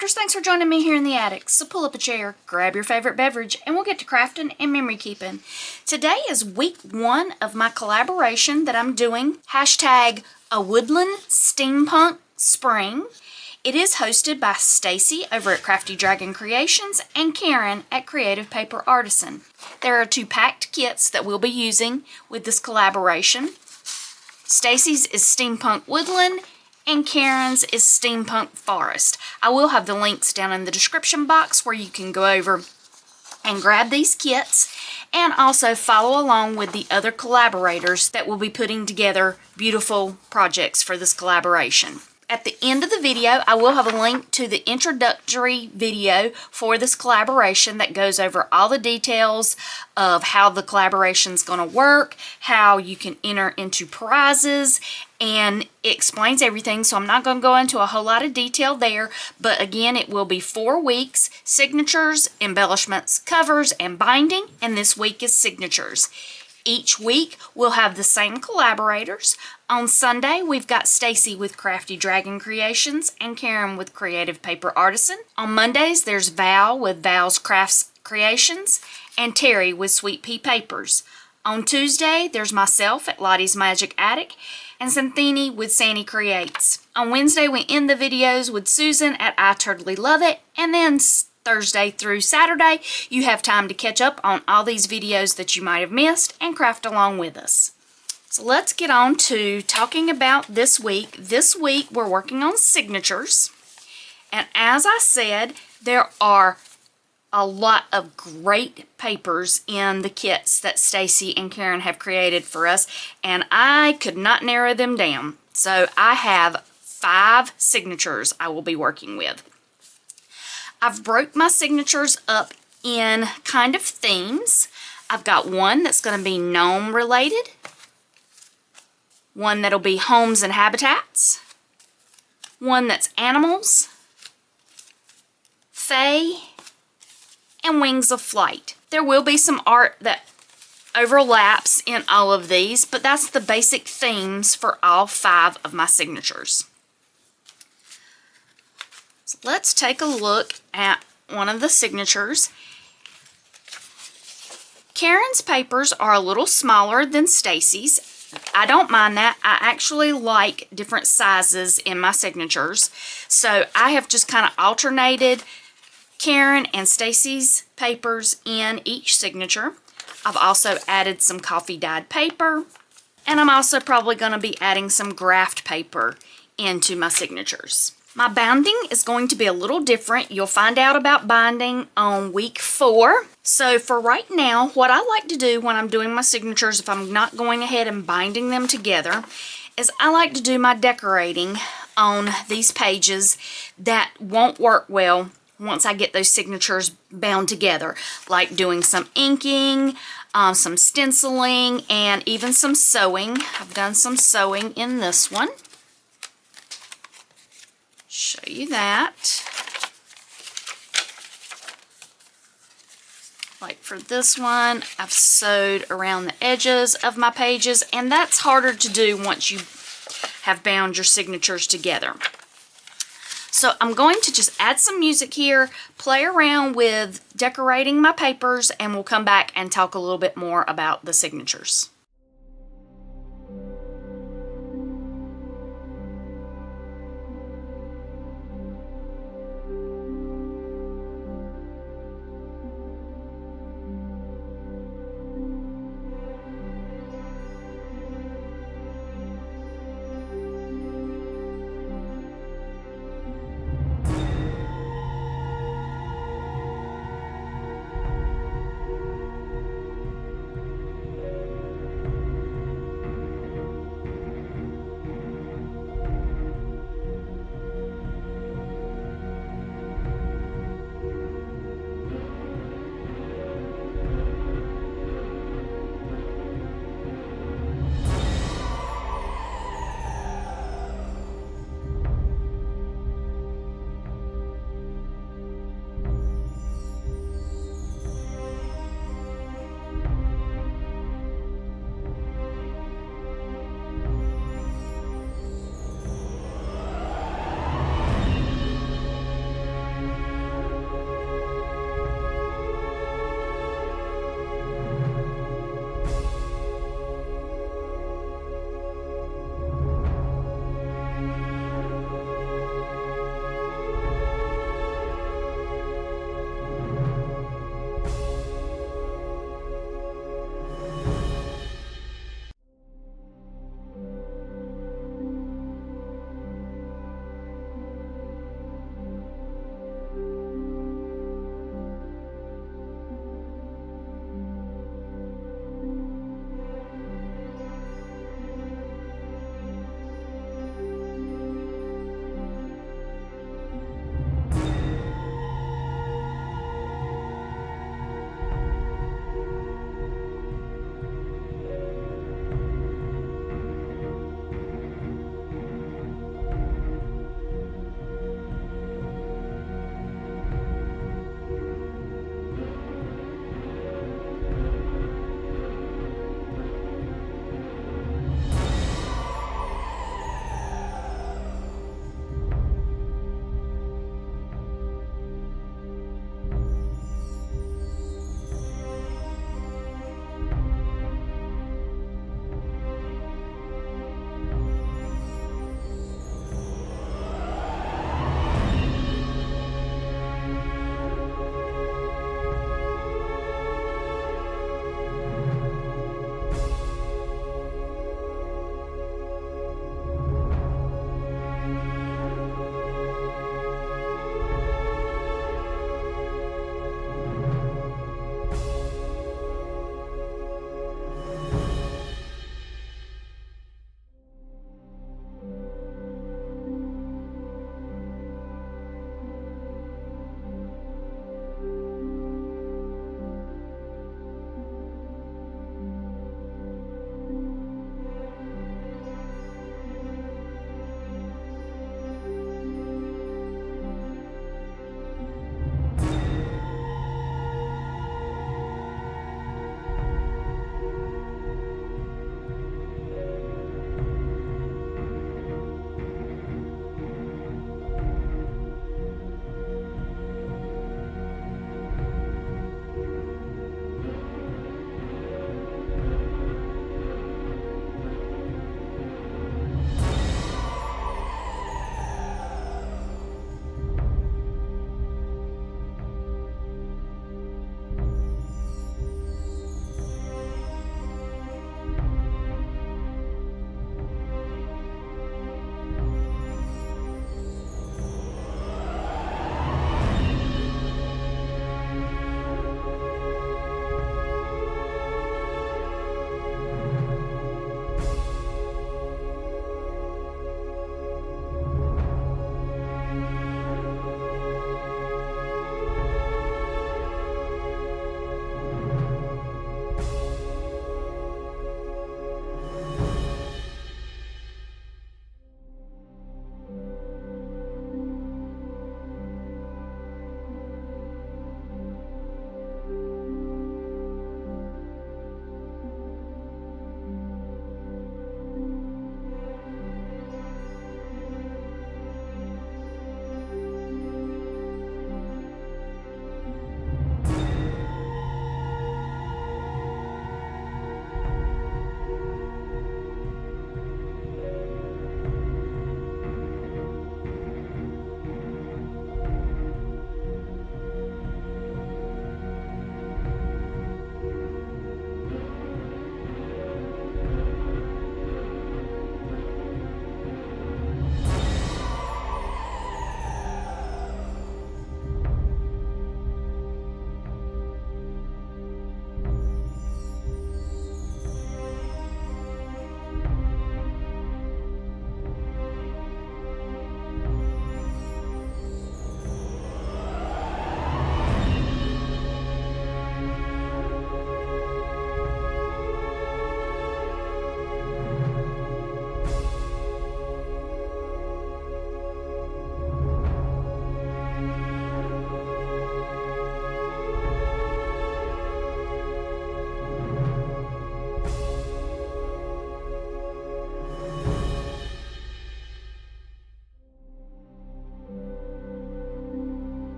crafters, thanks for joining me here in the attic. So pull up a chair, grab your favorite beverage, and we'll get to crafting and memory keeping. Today is week 1 of my collaboration that I'm doing. Hashtag AWoodlandSteampunkSpring. It is hosted by Stacy over at Crafty Dragon Creations and Karin at Creative Paper Artisan. There are 2 packed kits that we'll be using with this collaboration. Stacy's is Steampunk Woodland and Karen's is Steampunk Forest. I will have the links down in the description box where you can go over and grab these kits and also follow along with the other collaborators that will be putting together beautiful projects for this collaboration. At the end of the video, I will have a link to the introductory video for this collaboration that goes over all the details of how the collaboration is going to work, how you can enter into prizes, and it explains everything. So I'm not going to go into a whole lot of detail there, but again, it will be 4 weeks, signatures, embellishments, covers, and binding, and this week is signatures. Each week, we'll have the same collaborators. On Sunday, we've got Stacy with Crafty Dragon Creations and Karin with Creative Paper Artisan. On Mondays, there's Val with Val's Crafts Creations and Teri with Sweetpea Papers. On Tuesday, there's myself at Lottie's Magic Attic and Santhini with Sannie Creates. On Wednesday, we end the videos with Susan at I Turtley Love It, and then Thursday through Saturday, you have time to catch up on all these videos that you might have missed and craft along with us. So let's get on to talking about this week. This week, we're working on signatures. And as I said, there are a lot of great papers in the kits that Stacy and Karin have created for us, and I could not narrow them down. So I have 5 signatures I will be working with. I've broke my signatures up in kind of themes. I've got one that's going to be gnome related, one that'll be homes and habitats, one that's animals, fae, and wings of flight. There will be some art that overlaps in all of these, but that's the basic themes for all 5 of my signatures. So let's take a look at one of the signatures. Karin's papers are a little smaller than Stacy's. I don't mind that. I actually like different sizes in my signatures. So I have just kind of alternated Karin and Stacy's papers in each signature. I've also added some coffee dyed paper, and I'm also probably going to be adding some graph paper into my signatures. My binding is going to be a little different. You'll find out about binding on week 4. So for right now, what I like to do when I'm doing my signatures, if I'm not going ahead and binding them together, is I like to do my decorating on these pages that won't work well once I get those signatures bound together, like doing some inking, some stenciling, and even some sewing. I've done some sewing in this one. Show you that. Like for this one, I've sewed around the edges of my pages, and that's harder to do once you have bound your signatures together. So I'm going to just add some music here, play around with decorating my papers, and we'll come back and talk a little bit more about the signatures.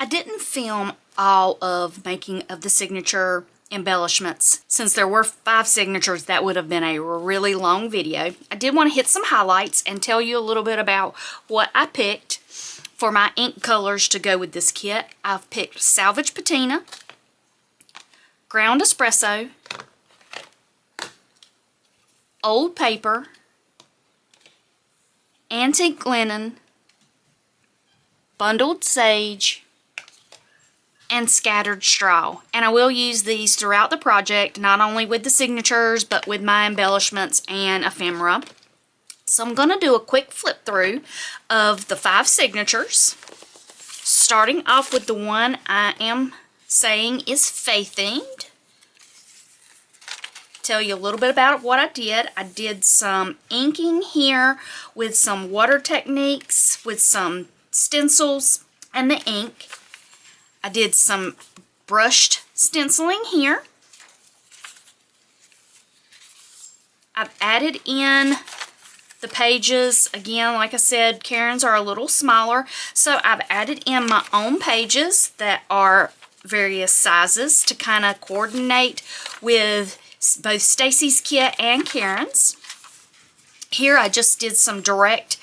I didn't film all of making of the signature embellishments. Since there were 5 signatures, that would have been a really long video. I did want to hit some highlights and tell you a little bit about what I picked for my ink colors to go with this kit. I've picked salvage patina, ground espresso, old paper, antique linen, bundled sage, and scattered straw. And I will use these throughout the project, not only with the signatures, but with my embellishments and ephemera. So I'm going to do a quick flip through of the 5 signatures, starting off with the one I am saying is faith themed. Tell you a little bit about what I did. I did some inking here with some water techniques, with some stencils and the ink. I did some brushed stenciling here. I've added in the pages. Again, like I said, Karen's are a little smaller, so I've added in my own pages that are various sizes to kind of coordinate with both Stacy's kit and Karen's. Here I just did some direct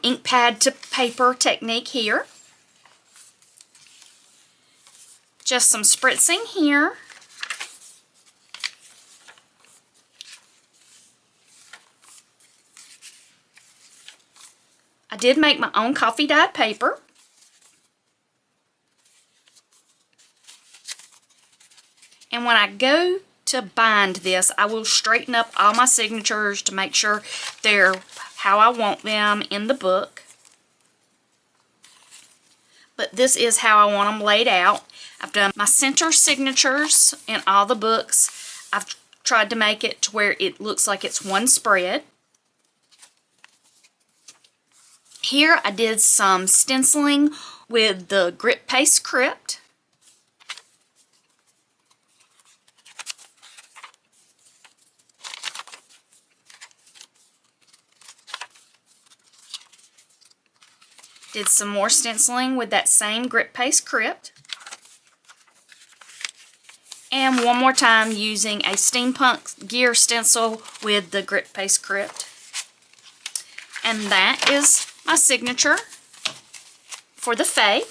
ink pad to paper technique here. Just some spritzing here. I did make my own coffee dyed paper. And when I go to bind this, I will straighten up all my signatures to make sure they're how I want them in the book. But this is how I want them laid out. I've done my center signatures in all the books. I've tried to make it to where it looks like it's one spread. Here I did some stenciling with the grit paste script. Did some more stenciling with that same grit paste script. And one more time using a steampunk gear stencil with the grit paste script. And that is my signature for the Fae.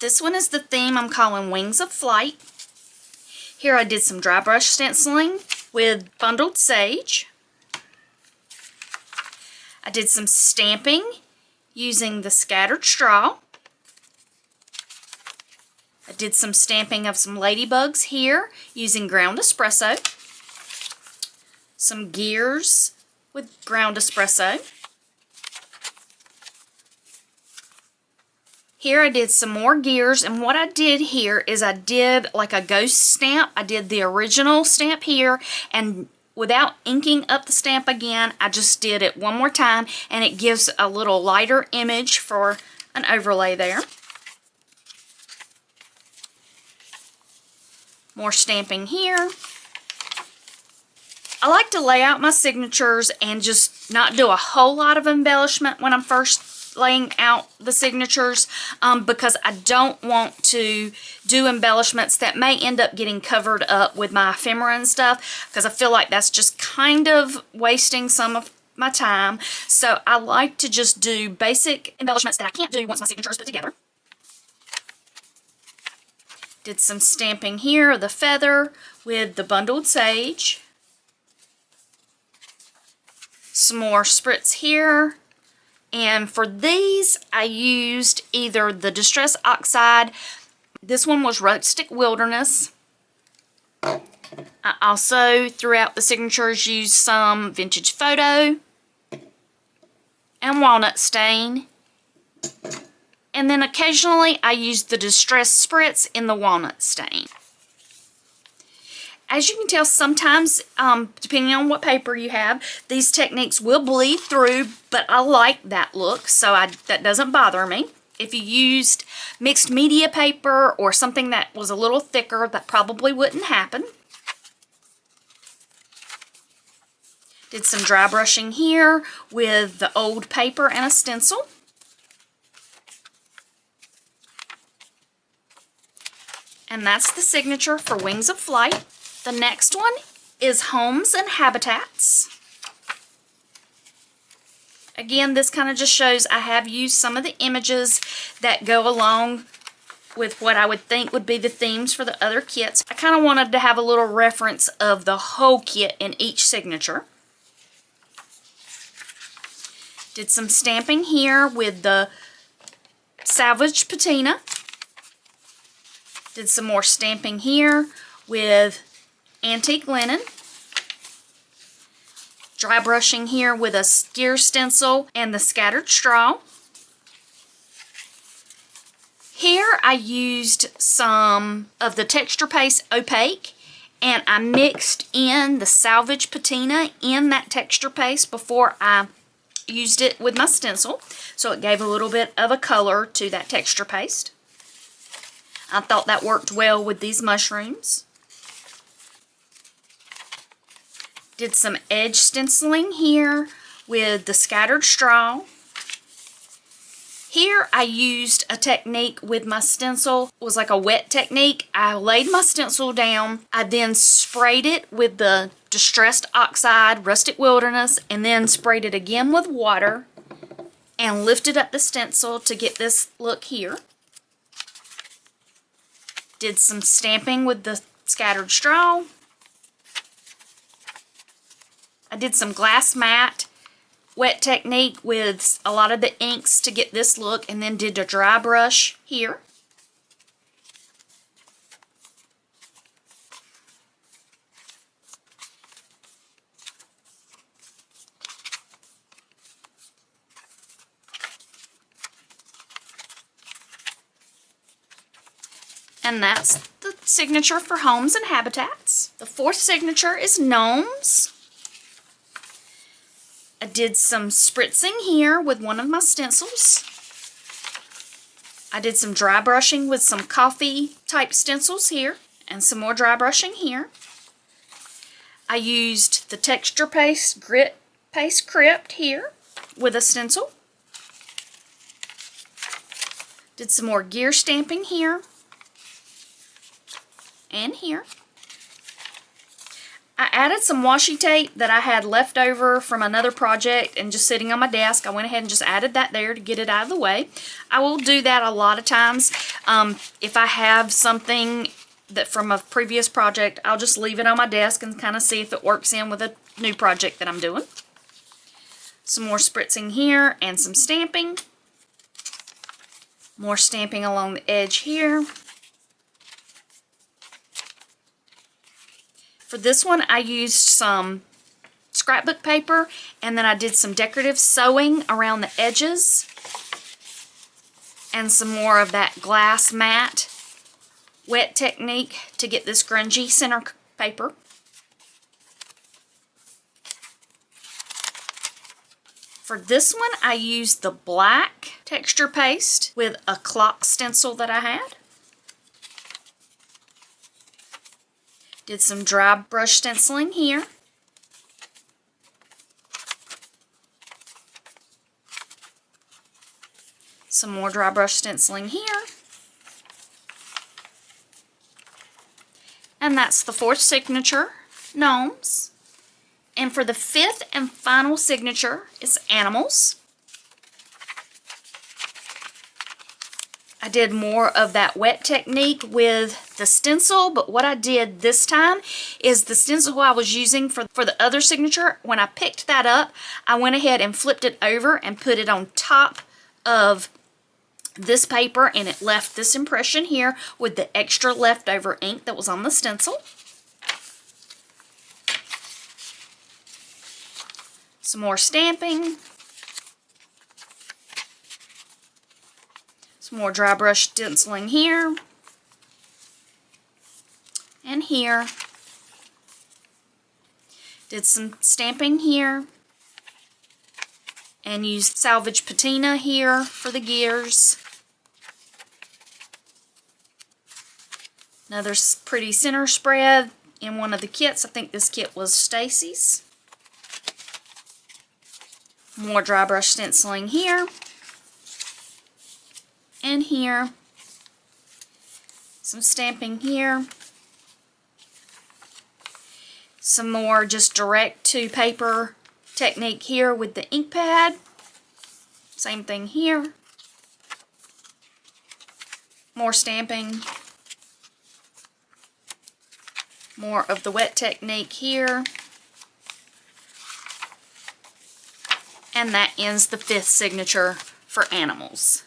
This one is the theme I'm calling Wings of Flight. Here I did some dry brush stenciling with bundled sage. I did some stamping using the scattered straw. I did some stamping of some ladybugs here using ground espresso. Some gears with ground espresso. Here I did some more gears, and what I did here is I did like a ghost stamp. I did the original stamp here, and without inking up the stamp again, I just did it one more time, and it gives a little lighter image for an overlay there. More stamping here. I like to lay out my signatures and just not do a whole lot of embellishment when I'm first laying out the signatures because I don't want to do embellishments that may end up getting covered up with my ephemera and stuff, because I feel like that's just kind of wasting some of my time. So I like to just do basic embellishments that I can't do once my signature is put together. Did some stamping here of the feather with the bundled sage. Some more spritz here. And for these, I used either the Distress Oxide. This one was Rustic Wilderness. I also, throughout the signatures, used some Vintage Photo and Walnut Stain. And then occasionally, I used the Distress Spritz in the Walnut Stain. As you can tell, sometimes, depending on what paper you have, these techniques will bleed through, but I like that look, so that doesn't bother me. If you used mixed media paper or something that was a little thicker, that probably wouldn't happen. Did some dry brushing here with the old paper and a stencil. And that's the signature for Wings of Flight. The next one is Homes and Habitats. Again, this kind of just shows I have used some of the images that go along with what I would think would be the themes for the other kits. I kind of wanted to have a little reference of the whole kit in each signature. Did some stamping here with the salvage patina. Did some more stamping here with antique linen. Dry brushing here with a gear stencil and the scattered straw. Here I used some of the texture paste opaque, and I mixed in the salvage patina in that texture paste before I used it with my stencil, so it gave a little bit of a color to that texture paste. I thought that worked well with these mushrooms. Did some edge stenciling here with the scattered straw. Here I used a technique with my stencil. It was like a wet technique. I laid my stencil down. I then sprayed it with the Distressed Oxide Rustic Wilderness and then sprayed it again with water and lifted up the stencil to get this look here. Did some stamping with the scattered straw. I did some glass matte wet technique with a lot of the inks to get this look, and then did a dry brush here. And that's the signature for Homes and Habitats. The fourth signature is Gnomes. I did some spritzing here with one of my stencils. I did some dry brushing with some coffee type stencils here, and some more dry brushing here. I used the texture paste grit paste crypt here with a stencil. Did some more gear stamping here and here. I added some washi tape that I had left over from another project and just sitting on my desk. I went ahead and just added that there to get it out of the way. I will do that a lot of times. If I have something that from a previous project, I'll just leave it on my desk and kind of see if it works in with a new project that I'm doing. Some more spritzing here and some stamping. More stamping along the edge here. For this one, I used some scrapbook paper, and then I did some decorative sewing around the edges, and some more of that glass matte wet technique to get this grungy center paper. For this one, I used the black texture paste with a clock stencil that I had. Did some dry brush stenciling here. Some more dry brush stenciling here. And that's the fourth signature, Gnomes. And for the fifth and final signature is Animals. I did more of that wet technique with the stencil, but what I did this time is the stencil I was using for the other signature, when I picked that up, I went ahead and flipped it over and put it on top of this paper, and it left this impression here with the extra leftover ink that was on the stencil. Some more stamping. More dry brush stenciling here and here. Did some stamping here and used salvage patina here for the gears. Another pretty center spread in one of the kits. I think this kit was Stacy's. More dry brush stenciling here and here. Some stamping here. Some more just direct to paper technique here with the ink pad. Same thing here. More stamping. More of the wet technique here. And that ends the 5th signature for animals.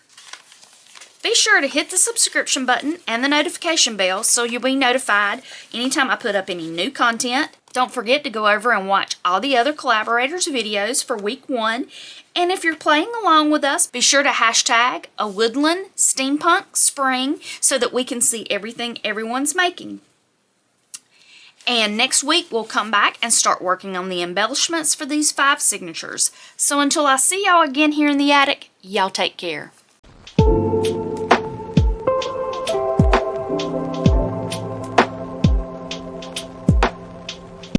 Be sure to hit the subscription button and the notification bell so you'll be notified anytime I put up any new content. Don't forget to go over and watch all the other collaborators videos for week 1. And if you're playing along with us, be sure to hashtag AWoodlandSteampunkSpring so that we can see everything everyone's making. And next week, we'll come back and start working on the embellishments for these 5 signatures. So until I see y'all again here in the attic, y'all take care.